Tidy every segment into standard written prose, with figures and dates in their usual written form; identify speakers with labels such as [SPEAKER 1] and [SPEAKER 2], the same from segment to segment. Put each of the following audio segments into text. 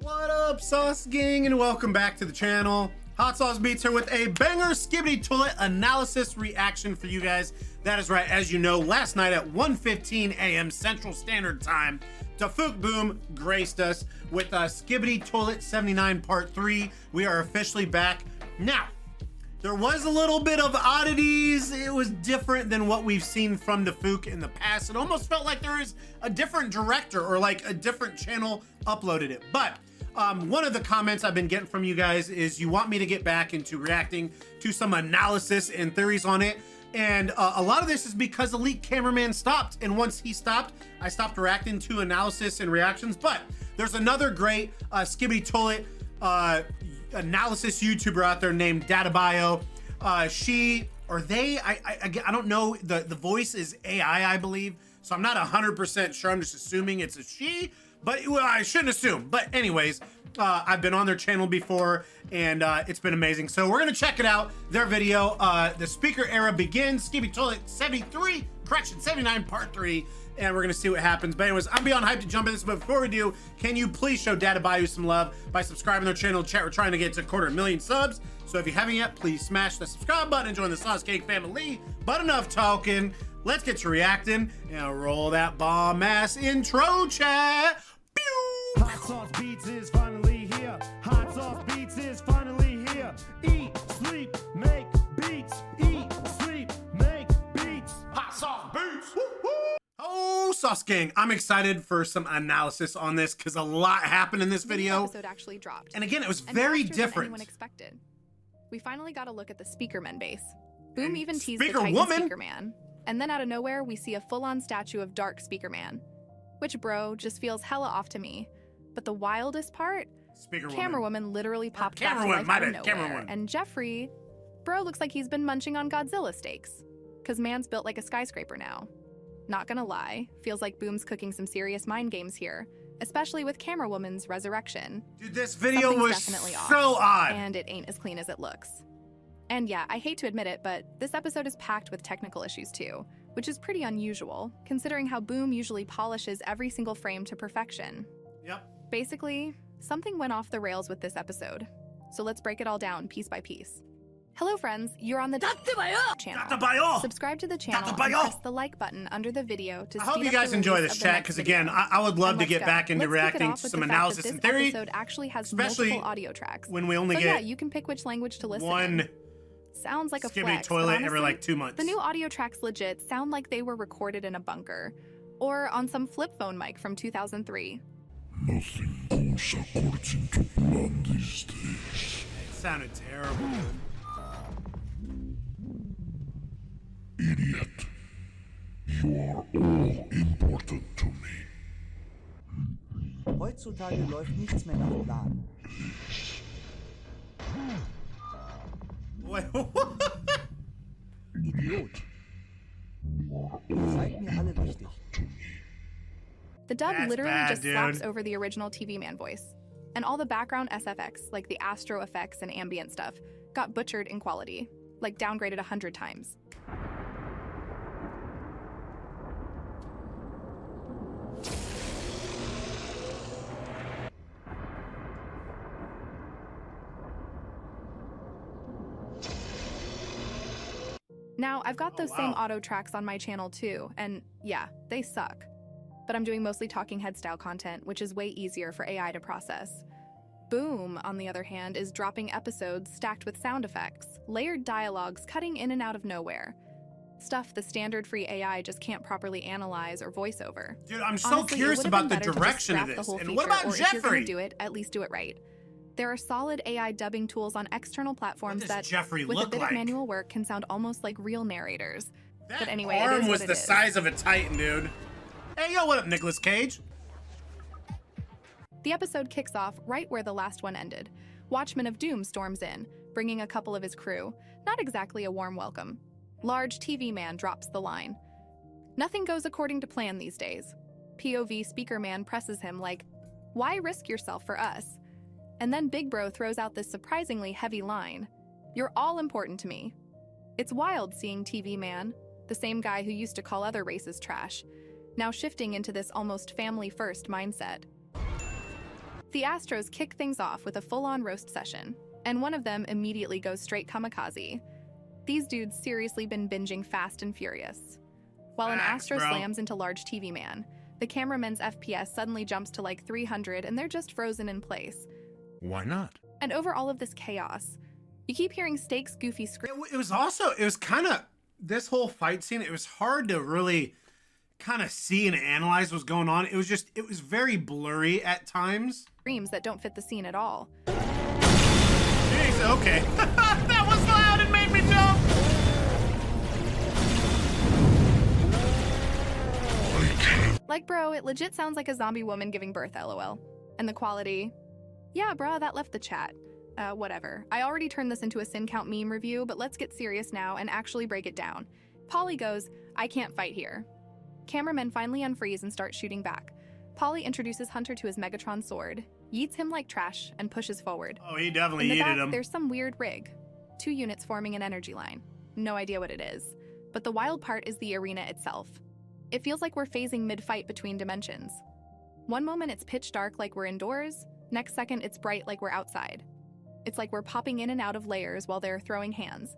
[SPEAKER 1] What up, Sauce Gang, and welcome back to the channel. Hot Sauce Beats here with a banger Skibidi Toilet analysis reaction for you guys. That is right, as you know, last night at 1:15 a.m. Central Standard Time, Tafuk Boom graced us with Skibidi Toilet 79 Part 3. We are officially back. Now, there was a little bit of oddities. It was different than what we've seen from Tafuk in the past. It almost felt like there is a different director or like a different channel uploaded it. But one of the comments I've been getting from you guys is you want me to get back into reacting to some analysis and theories on it. And a lot of this is because Elite Cameraman stopped. And once he stopped, I stopped reacting to analysis and reactions. But there's another great Skibidi Toilet analysis YouTuber out there named DataBio. She or they, I don't know. The voice is AI, I believe. So I'm not 100% sure. I'm just assuming it's a she, but well, I shouldn't assume. But anyways, I've been on their channel before and it's been amazing. So we're gonna check it out. Their video, the speaker era begins. Skibidi Toilet 79 Part 3. And we're gonna see what happens. But anyways, I'm beyond hyped to jump in this, but before we do, can you please show DataBio some love by subscribing to their channel? Chat, we're trying to get to 250,000 subs. So if you haven't yet, please smash the subscribe button and join the Sauce Cake family. But enough talking, let's get to reacting and roll that bomb ass intro, chat. Pew!
[SPEAKER 2] Hot Sauce Beats is finally here. Hot Sauce Beats is finally here. Eat, sleep, make beats. Eat, sleep, make beats.
[SPEAKER 1] Hot Sauce Beats! Woo, woo. Oh, Sauce Gang, I'm excited for some analysis on this because a lot happened in this video.
[SPEAKER 3] The episode actually dropped.
[SPEAKER 1] And again, it was very
[SPEAKER 3] faster than
[SPEAKER 1] different.
[SPEAKER 3] anyone expected. We finally got a look at the Speakerman base. Boom
[SPEAKER 1] And
[SPEAKER 3] even teased the
[SPEAKER 1] Speaker
[SPEAKER 3] Titan
[SPEAKER 1] Woman.
[SPEAKER 3] Speakerman. And then out of nowhere, we see a full-on statue of Dark Speakerman. Which, bro, just feels hella off to me. But the wildest part?
[SPEAKER 1] Speaker
[SPEAKER 3] Camera
[SPEAKER 1] Woman.
[SPEAKER 3] Woman literally popped back
[SPEAKER 1] Camera
[SPEAKER 3] to
[SPEAKER 1] Woman,
[SPEAKER 3] life
[SPEAKER 1] my
[SPEAKER 3] out of
[SPEAKER 1] bad, Camera
[SPEAKER 3] nowhere.
[SPEAKER 1] Woman.
[SPEAKER 3] And Jeffrey, bro, looks like he's been munching on Godzilla steaks. Cause man's built like a skyscraper now. Not gonna lie, feels like Boom's cooking some serious mind games here, especially with Camera Woman's resurrection.
[SPEAKER 1] Dude, this video
[SPEAKER 3] Something's
[SPEAKER 1] was
[SPEAKER 3] definitely
[SPEAKER 1] so
[SPEAKER 3] off,
[SPEAKER 1] odd.
[SPEAKER 3] and it ain't as clean as it looks. And yeah, I hate to admit it, but this episode is packed with technical issues too, which is pretty unusual, considering how Boom usually polishes every single frame to perfection.
[SPEAKER 1] Yep.
[SPEAKER 3] Basically, something went off the rails with this episode. So let's break it all down piece by piece. Hello friends, you're on the channel.
[SPEAKER 1] DataBio!
[SPEAKER 3] Subscribe to the channel and
[SPEAKER 1] DataBio!
[SPEAKER 3] press the like button under the video to
[SPEAKER 1] I hope
[SPEAKER 3] speed
[SPEAKER 1] you
[SPEAKER 3] up
[SPEAKER 1] guys
[SPEAKER 3] the
[SPEAKER 1] enjoy
[SPEAKER 3] release
[SPEAKER 1] this
[SPEAKER 3] of the
[SPEAKER 1] chat,
[SPEAKER 3] next
[SPEAKER 1] because
[SPEAKER 3] video.
[SPEAKER 1] again, I would love
[SPEAKER 3] And
[SPEAKER 1] to
[SPEAKER 3] let's
[SPEAKER 1] get
[SPEAKER 3] go.
[SPEAKER 1] back into
[SPEAKER 3] Let's kick it
[SPEAKER 1] reacting
[SPEAKER 3] off
[SPEAKER 1] to
[SPEAKER 3] with
[SPEAKER 1] some
[SPEAKER 3] the fact
[SPEAKER 1] analysis
[SPEAKER 3] that
[SPEAKER 1] and
[SPEAKER 3] this
[SPEAKER 1] theory.
[SPEAKER 3] episode actually has
[SPEAKER 1] especially
[SPEAKER 3] multiple audio tracks.
[SPEAKER 1] when we only
[SPEAKER 3] So
[SPEAKER 1] get
[SPEAKER 3] yeah, you can pick which language to listen
[SPEAKER 1] one
[SPEAKER 3] in. Sounds like a
[SPEAKER 1] Skibidi
[SPEAKER 3] flex, but
[SPEAKER 1] Toilet every
[SPEAKER 3] honestly,
[SPEAKER 1] like 2 months.
[SPEAKER 3] the new audio tracks legit sound like they were recorded in a bunker or on some flip phone mic from 2003.
[SPEAKER 4] Nothing goes according to plan these days.
[SPEAKER 1] It sounded terrible, dude.
[SPEAKER 4] Idiot. You are all important to me.
[SPEAKER 5] Heutzutage läuft nichts mehr nach Plan.
[SPEAKER 1] Wait, what?
[SPEAKER 5] Idiot. Seid mir alle wichtig.
[SPEAKER 3] The dub
[SPEAKER 1] That's
[SPEAKER 3] literally
[SPEAKER 1] bad,
[SPEAKER 3] just
[SPEAKER 1] dude.
[SPEAKER 3] slaps over the original TV Man voice. And all the background SFX, like the Astro effects and ambient stuff, got butchered in quality, like downgraded 100 times. Now, I've got those same auto tracks on my channel too, and yeah, they suck. But I'm doing mostly talking head style content, which is way easier for AI to process. Boom, on the other hand, is dropping episodes stacked with sound effects, layered dialogues cutting in and out of nowhere. Stuff the standard free AI just can't properly analyze or voice over.
[SPEAKER 1] Dude, I'm so
[SPEAKER 3] Honestly, it
[SPEAKER 1] curious
[SPEAKER 3] would've
[SPEAKER 1] about
[SPEAKER 3] been
[SPEAKER 1] the
[SPEAKER 3] better to just
[SPEAKER 1] direction of
[SPEAKER 3] scrap the
[SPEAKER 1] this.
[SPEAKER 3] whole
[SPEAKER 1] And what
[SPEAKER 3] feature,
[SPEAKER 1] about
[SPEAKER 3] or if you're gonna
[SPEAKER 1] Jeffrey?
[SPEAKER 3] do it, at least do it right. There are solid AI dubbing tools on external platforms
[SPEAKER 1] does
[SPEAKER 3] that,
[SPEAKER 1] Jeffrey
[SPEAKER 3] with a
[SPEAKER 1] look
[SPEAKER 3] bit
[SPEAKER 1] like?
[SPEAKER 3] of manual work, can sound almost like real narrators.
[SPEAKER 1] That
[SPEAKER 3] But anyway, it
[SPEAKER 1] arm
[SPEAKER 3] is
[SPEAKER 1] was
[SPEAKER 3] what
[SPEAKER 1] the
[SPEAKER 3] it is.
[SPEAKER 1] size of a Titan, dude. Hey, yo, what up, Nicolas Cage?
[SPEAKER 3] The episode kicks off right where the last one ended. Watchman of Doom storms in, bringing a couple of his crew. Not exactly a warm welcome. Large TV man drops the line. Nothing goes according to plan these days. POV Speaker Man presses him like, "Why risk yourself for us?" And then Big Bro throws out this surprisingly heavy line. "You're all important to me." It's wild seeing TV Man, the same guy who used to call other races trash, now shifting into this almost family-first mindset. The Astros kick things off with a full-on roast session, and one of them immediately goes straight kamikaze. These dudes seriously been binging Fast and Furious. While an Astro slams into large TV man, the cameraman's FPS suddenly jumps to like 300 and they're just frozen in place.
[SPEAKER 6] Why not?
[SPEAKER 3] And over all of this chaos, you keep hearing Stakes' goofy scream.
[SPEAKER 1] It was kind of, this whole fight scene, it was hard to really kind of see and analyze what's going on. It was very blurry at times.
[SPEAKER 3] Screams that don't fit the scene at all.
[SPEAKER 1] Jeez, okay. That was loud and made me jump.
[SPEAKER 3] Like, bro, it legit sounds like a zombie woman giving birth, lol. And the quality, yeah, bro, that left the chat. Whatever. I already turned this into a sin count meme review, but let's get serious now and actually break it down. Polly goes, I can't fight here. Cameramen finally unfreeze and start shooting back. Polly introduces Hunter to his Megatron sword, yeets him like trash, and pushes forward.
[SPEAKER 1] Oh, he definitely
[SPEAKER 3] In the
[SPEAKER 1] yeeted
[SPEAKER 3] back,
[SPEAKER 1] him.
[SPEAKER 3] there's some weird rig. 2 units forming an energy line. No idea what it is. But the wild part is the arena itself. It feels like we're phasing mid-fight between dimensions. One moment it's pitch dark like we're indoors, next second it's bright like we're outside. It's like we're popping in and out of layers while they're throwing hands.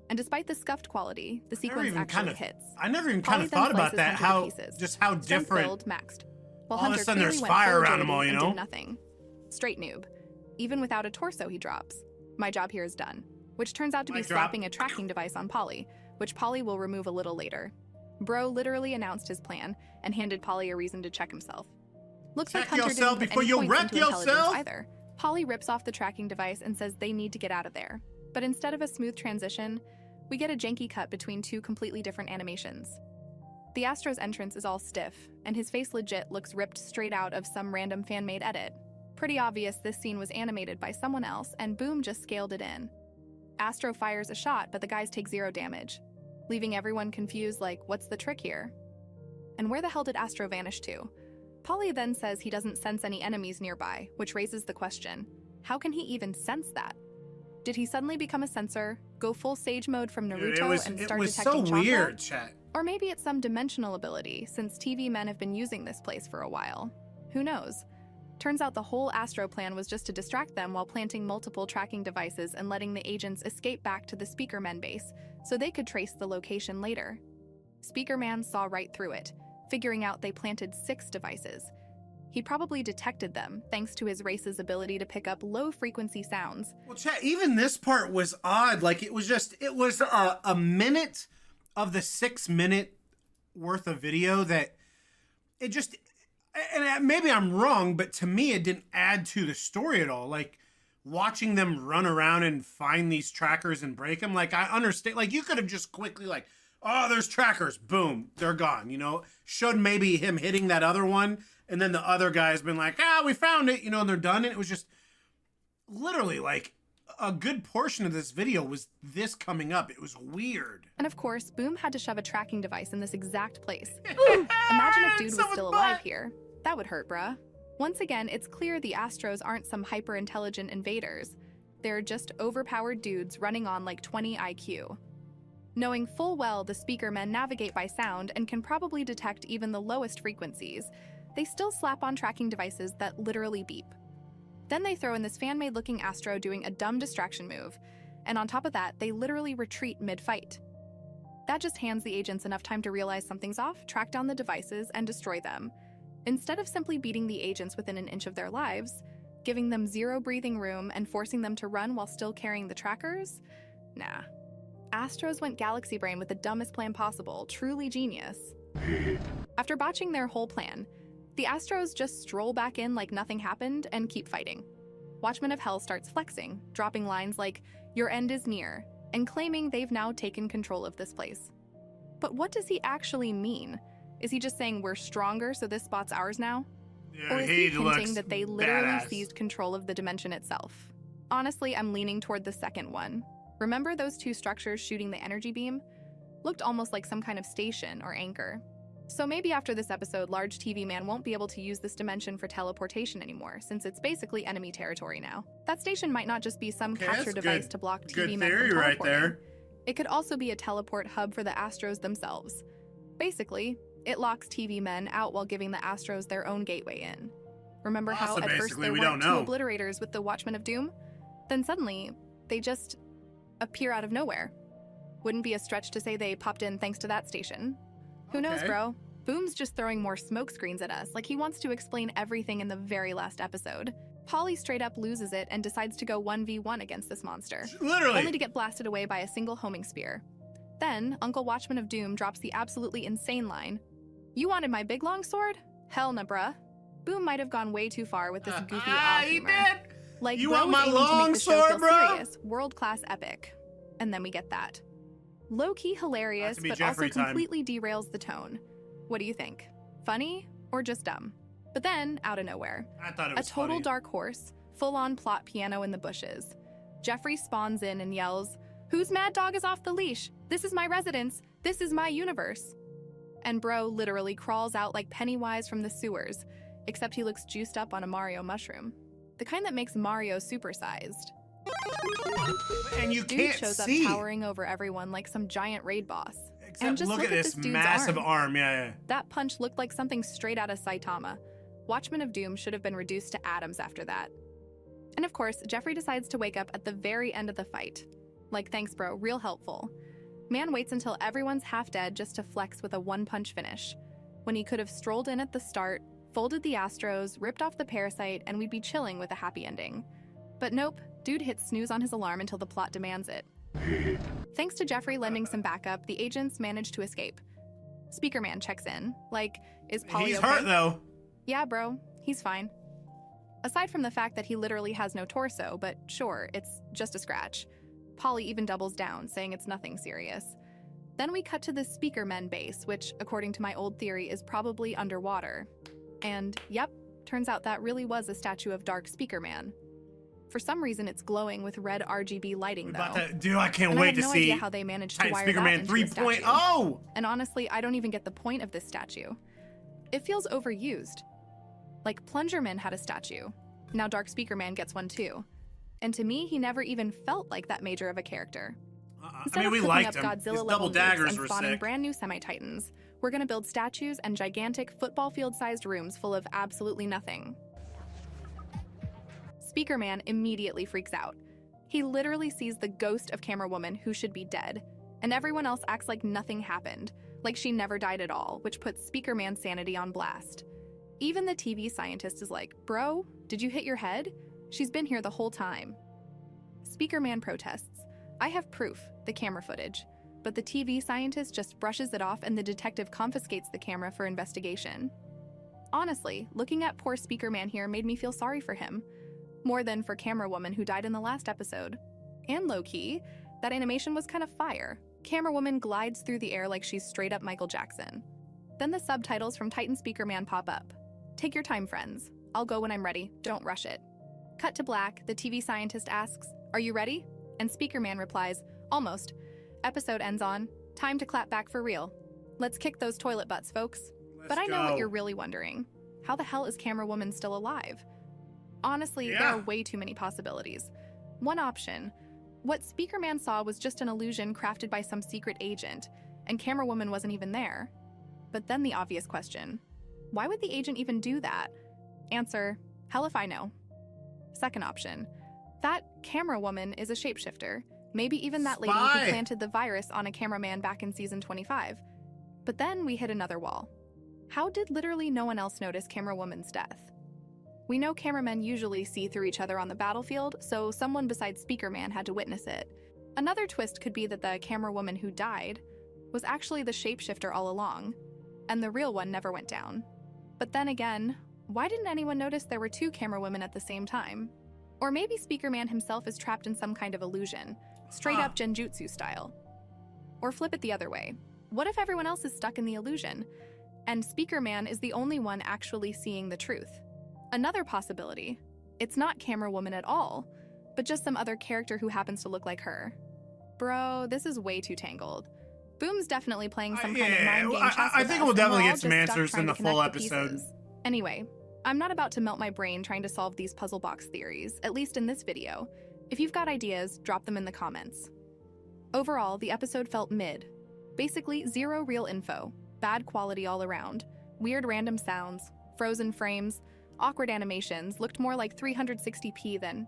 [SPEAKER 3] And despite the scuffed quality, the sequence actually hits.
[SPEAKER 1] I never even
[SPEAKER 3] Polly
[SPEAKER 1] kind of
[SPEAKER 3] then
[SPEAKER 1] thought about
[SPEAKER 3] slices
[SPEAKER 1] that,
[SPEAKER 3] Hunter to
[SPEAKER 1] how
[SPEAKER 3] pieces.
[SPEAKER 1] just how
[SPEAKER 3] Strength
[SPEAKER 1] different.
[SPEAKER 3] build maxed. While
[SPEAKER 1] All of a
[SPEAKER 3] Hunter
[SPEAKER 1] sudden there's
[SPEAKER 3] clearly went
[SPEAKER 1] fire
[SPEAKER 3] full
[SPEAKER 1] around him
[SPEAKER 3] agility
[SPEAKER 1] all, you
[SPEAKER 3] and
[SPEAKER 1] know?
[SPEAKER 3] did nothing. Straight noob. Even without a torso he drops. My job here is done. Which turns out to be
[SPEAKER 1] Mic drop.
[SPEAKER 3] slapping a tracking device on Polly, which Polly will remove a little later. Bro literally announced his plan and handed Polly a reason to check himself. Looks
[SPEAKER 1] Check
[SPEAKER 3] like Hunter
[SPEAKER 1] yourself
[SPEAKER 3] didn't put
[SPEAKER 1] before
[SPEAKER 3] any
[SPEAKER 1] you
[SPEAKER 3] points
[SPEAKER 1] wreck
[SPEAKER 3] into intelligence
[SPEAKER 1] yourself.
[SPEAKER 3] either. Polly rips off the tracking device and says they need to get out of there. But instead of a smooth transition, we get a janky cut between 2 completely different animations. The Astros entrance is all stiff, and his face legit looks ripped straight out of some random fan-made edit. Pretty obvious this scene was animated by someone else, and Boom just scaled it in. Astro fires a shot, but the guys take 0 damage, leaving everyone confused like, what's the trick here? And where the hell did Astro vanish to? Polly then says he doesn't sense any enemies nearby, which raises the question, how can he even sense that? Did he suddenly become a sensor, go full Sage mode from Naruto
[SPEAKER 1] Dude,
[SPEAKER 3] and
[SPEAKER 1] it
[SPEAKER 3] start
[SPEAKER 1] was
[SPEAKER 3] detecting
[SPEAKER 1] so
[SPEAKER 3] chakra?
[SPEAKER 1] weird, chat.
[SPEAKER 3] Or maybe it's some dimensional ability, since TV men have been using this place for a while. Who knows? Turns out the whole Astro plan was just to distract them while planting multiple tracking devices and letting the agents escape back to the Speaker Men base, so they could trace the location later. Speaker Man saw right through it, figuring out they planted 6 devices. He probably detected them, thanks to his race's ability to pick up low-frequency sounds.
[SPEAKER 1] Well, chat, even this part was odd. Like, it was a minute of the 6-minute worth of video that it just, and maybe I'm wrong, but to me, it didn't add to the story at all. Like, watching them run around and find these trackers and break them, like, I understand. Like, you could have just quickly, like, oh, there's trackers. Boom, they're gone, you know? Showed maybe him hitting that other one, and then the other guy's been like, we found it, you know, and they're done. And it was just literally like a good portion of this video was this coming up. It was weird.
[SPEAKER 3] And of course, Boom had to shove a tracking device in this exact place. Imagine if Dude was still alive here. That would hurt, bruh. Once again, it's clear the Astros aren't some hyper-intelligent invaders. They're just overpowered dudes running on like 20 IQ. Knowing full well the Speaker Men navigate by sound and can probably detect even the lowest frequencies, they still slap on tracking devices that literally beep. Then they throw in this fan-made looking Astro doing a dumb distraction move, and on top of that, they literally retreat mid-fight. That just hands the agents enough time to realize something's off, track down the devices, and destroy them. Instead of simply beating the agents within an inch of their lives, giving them 0 breathing room and forcing them to run while still carrying the trackers? Nah. Astros went galaxy brain with the dumbest plan possible, truly genius. After botching their whole plan, the Astros just stroll back in like nothing happened and keep fighting. Watchman of Hell starts flexing, dropping lines like, "Your end is near," and claiming they've now taken control of this place. But what does he actually mean? Is he just saying we're stronger so this spot's ours now?
[SPEAKER 1] Yeah,
[SPEAKER 3] Or is he
[SPEAKER 1] looks
[SPEAKER 3] hinting that they literally
[SPEAKER 1] badass.
[SPEAKER 3] seized control of the dimension itself? Honestly, I'm leaning toward the second one. Remember those 2 structures shooting the energy beam? Looked almost like some kind of station or anchor. So maybe after this episode, Large TV Man won't be able to use this dimension for teleportation anymore, since it's basically enemy territory now. That station might not just be some
[SPEAKER 1] Okay,
[SPEAKER 3] capture
[SPEAKER 1] that's
[SPEAKER 3] device
[SPEAKER 1] good-
[SPEAKER 3] to block
[SPEAKER 1] good
[SPEAKER 3] TV Men
[SPEAKER 1] theory
[SPEAKER 3] from
[SPEAKER 1] right
[SPEAKER 3] teleporting.
[SPEAKER 1] there.
[SPEAKER 3] It could also be a teleport hub for the Astros themselves. Basically, it locks TV Men out while giving the Astros their own gateway in. Remember how
[SPEAKER 1] So
[SPEAKER 3] at first
[SPEAKER 1] basically,
[SPEAKER 3] there
[SPEAKER 1] we
[SPEAKER 3] weren't
[SPEAKER 1] don't know.
[SPEAKER 3] two obliterators with the Watchmen of Doom? Then suddenly, they just appear out of nowhere. Wouldn't be a stretch to say they popped in thanks to that station. Who knows,
[SPEAKER 1] Okay.
[SPEAKER 3] bro? Boom's just throwing more smoke screens at us, like he wants to explain everything in the very last episode. Polly straight up loses it and decides to go 1v1 against this monster,
[SPEAKER 1] Literally.
[SPEAKER 3] only to get blasted away by a single homing spear. Then, Uncle Watchman of Doom drops the absolutely insane line, "You wanted my big long sword? Hell nah, bruh." Boom might have gone way too far with this goofy aw
[SPEAKER 1] he
[SPEAKER 3] humor.
[SPEAKER 1] did.
[SPEAKER 3] Like,
[SPEAKER 1] You
[SPEAKER 3] bro
[SPEAKER 1] want
[SPEAKER 3] was
[SPEAKER 1] my
[SPEAKER 3] aiming to make
[SPEAKER 1] long
[SPEAKER 3] the show
[SPEAKER 1] sword,
[SPEAKER 3] feel
[SPEAKER 1] bro?
[SPEAKER 3] serious, world-class epic. And then we get that. Low-key hilarious,
[SPEAKER 1] to be
[SPEAKER 3] but
[SPEAKER 1] Jeffrey
[SPEAKER 3] also
[SPEAKER 1] time.
[SPEAKER 3] completely derails the tone. What do you think? Funny or just dumb? But then, out of nowhere,
[SPEAKER 1] I thought it
[SPEAKER 3] a
[SPEAKER 1] was
[SPEAKER 3] total
[SPEAKER 1] funny.
[SPEAKER 3] dark horse, full-on plot piano in the bushes. Jeffrey spawns in and yells, "Whose mad dog is off the leash? This is my residence. This is my universe." And bro literally crawls out like Pennywise from the sewers, except he looks juiced up on a Mario mushroom. The kind that makes Mario supersized.
[SPEAKER 1] And you
[SPEAKER 3] Dude
[SPEAKER 1] can't
[SPEAKER 3] shows
[SPEAKER 1] see.
[SPEAKER 3] up towering over everyone like some giant raid boss.
[SPEAKER 1] Except
[SPEAKER 3] and just
[SPEAKER 1] look at this
[SPEAKER 3] dude's
[SPEAKER 1] massive arm. Yeah.
[SPEAKER 3] That punch looked like something straight out of Saitama. Watchmen of Doom should have been reduced to atoms after that. And of course, Jeffrey decides to wake up at the very end of the fight. Like, thanks bro, real helpful. Man waits until everyone's half dead just to flex with a one-punch finish, when he could have strolled in at the start, folded the Astros, ripped off the parasite, and we'd be chilling with a happy ending. But nope, dude hits snooze on his alarm until the plot demands it. Thanks to Jeffrey lending some backup, the agents manage to escape. Speaker Man checks in, like, is Polly
[SPEAKER 1] He's
[SPEAKER 3] okay?
[SPEAKER 1] hurt though.
[SPEAKER 3] Yeah, bro, he's fine. Aside from the fact that he literally has no torso, but sure, it's just a scratch. Polly even doubles down, saying it's nothing serious. Then we cut to the Speaker Men base, which, according to my old theory, is probably underwater. And, yep, turns out that really was a statue of Dark Speaker Man. For some reason, it's glowing with red RGB lighting, though.
[SPEAKER 1] Dude, I can't
[SPEAKER 3] And
[SPEAKER 1] wait
[SPEAKER 3] I have
[SPEAKER 1] to
[SPEAKER 3] no
[SPEAKER 1] see
[SPEAKER 3] idea how they managed to
[SPEAKER 1] Titan
[SPEAKER 3] wire
[SPEAKER 1] Speaker
[SPEAKER 3] that
[SPEAKER 1] Man
[SPEAKER 3] into a
[SPEAKER 1] 3.0.
[SPEAKER 3] statue. And honestly, I don't even get the point of this statue. It feels overused. Like, Plungerman had a statue. Now Dark Speaker Man gets one too. And to me, he never even felt like that major of a character.
[SPEAKER 1] I
[SPEAKER 3] Instead
[SPEAKER 1] mean, we
[SPEAKER 3] of cooking
[SPEAKER 1] liked
[SPEAKER 3] up
[SPEAKER 1] him. His
[SPEAKER 3] Godzilla-level
[SPEAKER 1] double
[SPEAKER 3] nukes
[SPEAKER 1] daggers
[SPEAKER 3] and
[SPEAKER 1] were
[SPEAKER 3] spawning
[SPEAKER 1] sick.
[SPEAKER 3] brand new semi-titans, we're gonna build statues and gigantic football field-sized rooms full of absolutely nothing. Speaker Man immediately freaks out. He literally sees the ghost of Camera Woman, who should be dead, and everyone else acts like nothing happened, like she never died at all, which puts Speaker Man's sanity on blast. Even the TV scientist is like, "Bro, did you hit your head? She's been here the whole time." Speaker Man protests, "I have proof, the camera footage." But the TV scientist just brushes it off and the detective confiscates the camera for investigation. Honestly, looking at poor Speaker Man here made me feel sorry for him. More than for Camera Woman who died in the last episode. And low-key, that animation was kind of fire. Camera Woman glides through the air like she's straight up Michael Jackson. Then the subtitles from Titan Speaker Man pop up. "Take your time, friends. I'll go when I'm ready. Don't rush it." Cut to black, the TV scientist asks, "Are you ready?" And Speaker Man replies, "Almost." Episode ends on, "Time to clap back for real. Let's kick those toilet butts, folks." But I know what you're really wondering. How the hell is Camera Woman still alive? Honestly, there are way too many possibilities. One option, what Speaker Man saw was just an illusion crafted by some secret agent, and Camera Woman wasn't even there. But then the obvious question, why would the agent even do that? Answer, hell if I know. Second option, that Camera Woman is a shapeshifter. Maybe even that lady who planted the virus on a cameraman back in season 25. But then we hit another wall. How did literally no one else notice Camera Woman's death? We know cameramen usually see through each other on the battlefield, so someone besides Speaker Man had to witness it. Another twist could be that the Camera Woman who died was actually the shapeshifter all along, and the real one never went down. But then again, why didn't anyone notice there were two Camera Women at the same time? Or maybe Speaker Man himself is trapped in some kind of illusion, straight up Genjutsu style. Or flip it the other way. What if everyone else is stuck in the illusion, and Speaker Man is the only one actually seeing the truth? Another possibility, it's not Camera Woman at all, but just some other character who happens to look like her. Bro, this is way too tangled. Boom's definitely playing some kind of mind game chess
[SPEAKER 1] I
[SPEAKER 3] with
[SPEAKER 1] think
[SPEAKER 3] us,
[SPEAKER 1] we'll
[SPEAKER 3] and
[SPEAKER 1] definitely
[SPEAKER 3] we're
[SPEAKER 1] get
[SPEAKER 3] all
[SPEAKER 1] some
[SPEAKER 3] just stuck
[SPEAKER 1] answers
[SPEAKER 3] trying
[SPEAKER 1] in
[SPEAKER 3] to
[SPEAKER 1] the full
[SPEAKER 3] connect the
[SPEAKER 1] episode.
[SPEAKER 3] pieces. Anyway, I'm not about to melt my brain trying to solve these puzzle box theories, at least in this video. If you've got ideas, drop them in the comments. Overall, the episode felt mid. Basically, zero real info, bad quality all around, weird random sounds, frozen frames, awkward animations, looked more like 360p than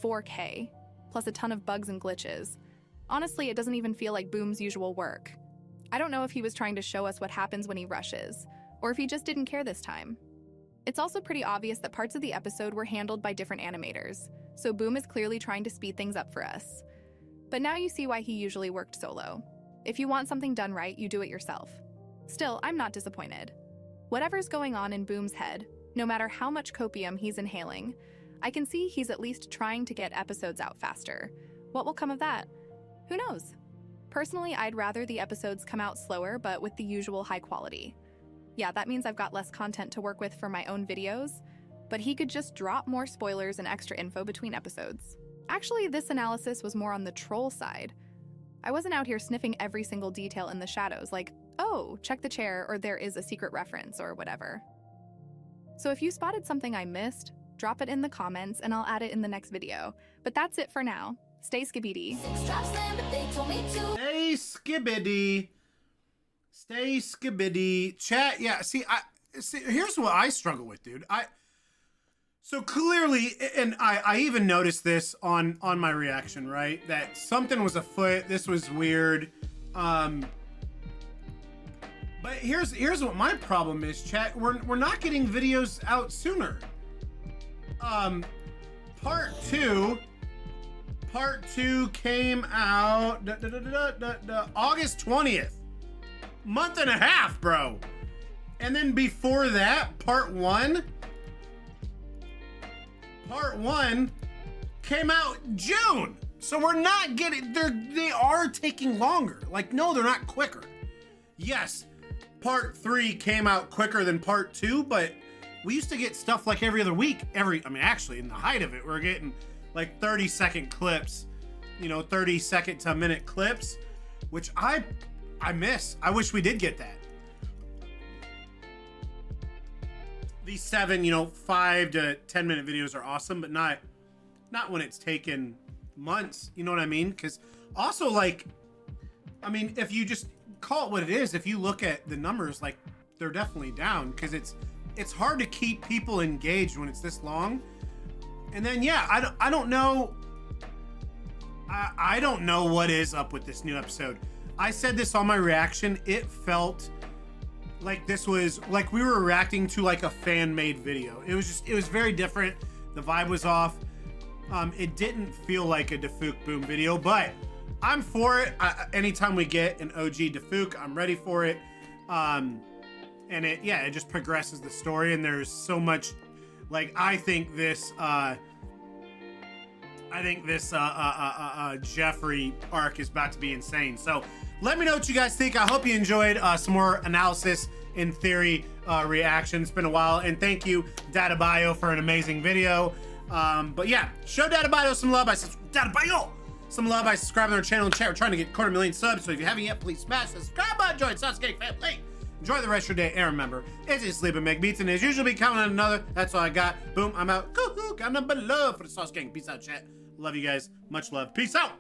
[SPEAKER 3] 4K, plus a ton of bugs and glitches. Honestly, it doesn't even feel like Boom's usual work. I don't know if he was trying to show us what happens when he rushes, or if he just didn't care this time. It's also pretty obvious that parts of the episode were handled by different animators, so Boom is clearly trying to speed things up for us. But now you see why he usually worked solo. If you want something done right, you do it yourself. Still, I'm not disappointed. Whatever's going on in Boom's head, no matter how much copium he's inhaling, I can see he's at least trying to get episodes out faster. What will come of that? Who knows? Personally, I'd rather the episodes come out slower, but with the usual high quality. Yeah, that means I've got less content to work with for my own videos, but he could just drop more spoilers and extra info between episodes. Actually, this analysis was more on the troll side. I wasn't out here sniffing every single detail in the shadows, like, oh, check the chair, or there is a secret reference, or whatever. So if you spotted something I missed, drop it in the comments and I'll add it in the next video. But that's it for now. Stay skibidi.
[SPEAKER 1] Stay skibidi. Stay skibidi. Chat, yeah, see, here's what I struggle with, dude. So clearly, and I even noticed this on my reaction, right? That something was afoot. This was weird. But here's what my problem is, chat. We're not getting videos out sooner. Part two came out August 20th. Month and a half, bro. And then before that, part one came out June. So we're not getting, they are taking longer. Like, no, they're not quicker. Yes, part 3 came out quicker than part 2, but we used to get stuff like every other week. Actually, in the height of it, we're getting like 30-second clips, 30-second to a minute clips, which I miss. I wish we did get that. These 7, 5 to 10 minute videos are awesome, but not when it's taken months. You know what I mean? Because also, like, if you just call it what it is, if you look at the numbers, like, they're definitely down because it's hard to keep people engaged when it's this long. And then, yeah, I don't know. I don't know what is up with this new episode. I said this on my reaction. It felt like this was like we were reacting to like a fan-made video. It was very different. The vibe was off. It didn't feel like a Defuk Boom video, but I'm for it. Anytime we get an OG Defuk, I'm ready for it. And it just progresses the story, and there's so much. Like, I think this Jeffrey arc is about to be insane. So let me know what you guys think. I hope you enjoyed some more analysis in theory reaction. It's been a while, and thank you, Data Bio, for an amazing video. But yeah, show Data Bio some love by subscribing to our channel and chat. We're trying to get 250,000 subs, so if you haven't yet, please smash the subscribe button. Join Sasuke family. Enjoy the rest of your day, and remember, it's just sleep and make beats, and as usual, be coming on another. That's all I got. Boom, I'm out. Got nothing but love for the Sauce Gang. Peace out, chat. Love you guys. Much love. Peace out.